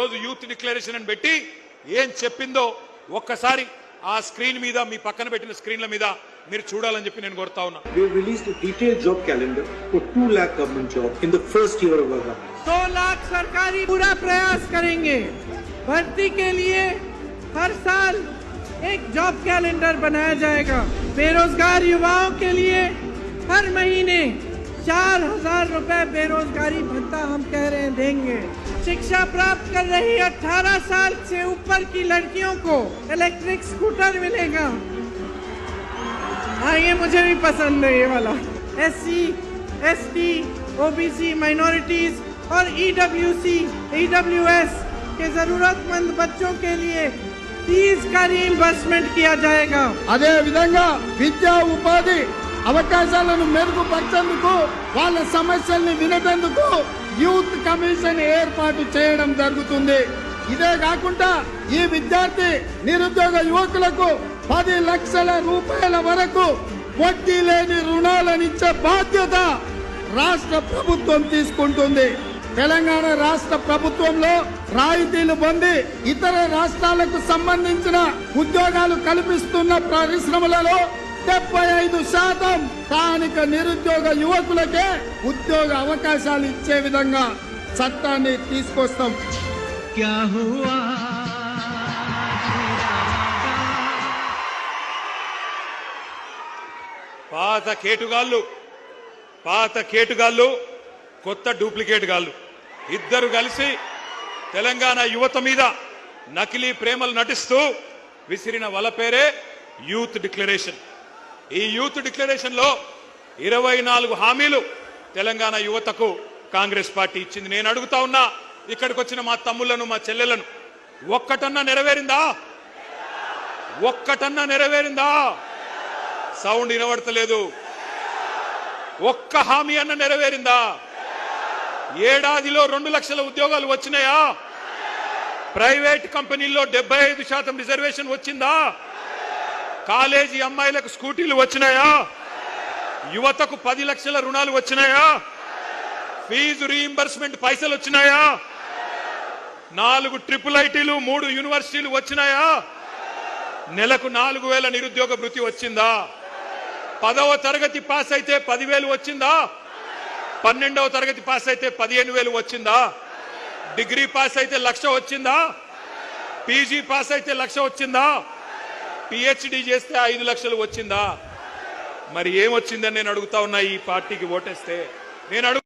రోజు youth declaration అని పెట్టి ఏం చెప్పిందో ఒక్కసారి ఆ స్క్రీన్ మీద మీ పక్కన పెట్టిన స్క్రీన్ల మీద మీరు చూడాలని చెప్పి నేను కోరుతా ఉన్నా. We have released a detailed job calendar for 2 lakh government jobs in the first year of our government. 2 lakh सरकारी पूरा प्रयास करेंगे। भर्ती के लिए हर साल एक जॉब कैलेंडर बनाया जाएगा। बेरोजगार युवाओं के लिए हर महीने 4,000 रुपए बेरोजगारी भत्ता हम कह रहे हैं देंगे। शिक्षा प्राप्त कर रही 18 साल से ऊपर की लड़कियों को इलेक्ट्रिक स्कूटर मिलेगा। हाँ, ये मुझे भी पसंद है ये वाला। SC, ST, OBC, माइनॉरिटीज और EWS के जरूरतमंद बच्चों के लिए फीस का रीइंबर्समेंट किया जाएगा। అదే విధంగా విద్యా ఉపాధి అవకాశాలను మెరుగుపరిచేందుకు వాళ్ళ సమస్యల్ని వినేందుకు యూత్ కమిషన్ ఏర్పాటు చేయడం జరుగుతుంది. ఇదే కాకుండా ఈ విద్యార్థి నిరుద్యోగ యువకులకు 10 లక్షల రూపాయల వరకు వడ్డీ లేని రుణాలనిచ్చే బాధ్యత రాష్ట్ర ప్రభుత్వం తీసుకుంటుంది. తెలంగాణ రాష్ట్ర ప్రభుత్వంలో రాయితీలు పొంది ఇతర రాష్ట్రాలకు సంబంధించిన ఉద్యోగాలు కల్పిస్తున్న పరిశ్రమలలో 75% స్థానిక నిరుద్యోగ యువకులకే ఉద్యోగ అవకాశాలు ఇచ్చే విధంగా చట్టాన్ని తీసుకొస్తాం. పాత కేటుగాళ్ళు కొత్త డూప్లికేట్ గాళ్ళు ఇద్దరు కలిసి తెలంగాణ యువత మీద నకిలీ ప్రేమలు నటిస్తూ విసిరిన వల పేరే యూత్ డిక్లరేషన్. ఈ యూత్ డిక్లరేషన్ లో 24 హామీలు తెలంగాణ యువతకు కాంగ్రెస్ పార్టీ ఇచ్చింది. నేను అడుగుతా ఉన్నా, ఇక్కడికి వచ్చిన మా తమ్ముళ్లను మా చెల్లెలను, ఒక్కటన్నా నెరవేరిందా? ఒక్కటన్నా నెరవేరిందా? సౌండ్ వినబడతలేదు. ఒక్క హామీ అన్న నెరవేరిందా? ఏడాదిలో 2 లక్షల ఉద్యోగాలు వచ్చినాయా? ప్రైవేట్ కంపెనీల్లో 75% రిజర్వేషన్ వచ్చిందా? కాలేజీ అమ్మాయిలకు స్కూటీలు వచ్చినాయా? యువతకు 10 లక్షల రుణాలు వచ్చినాయా? ఫీజు రీయింబర్స్మెంట్ పైసలు వచ్చినాయా? 4 ట్రిపుల్ ఐటీలు 3 యూనివర్సిటీలు వచ్చినాయా? నెలకు 4,000 నిరుద్యోగ భృతి వచ్చిందా? 10వ తరగతి పాస్ అయితే 10,000 వచ్చిందా? 12వ తరగతి పాస్ అయితే 15,000 వచ్చిందా? డిగ్రీ పాస్ అయితే 1,00,000 వచ్చిందా? పీజీ పాస్ అయితే 1,00,000 వచ్చిందా? పిహెచ్డి చేస్తే 5 లక్షలు వచ్చిందా? మరి ఏమొచ్చిందని నేను అడుగుతా ఉన్నా. ఈ పార్టీకి ఓటేస్తే నేను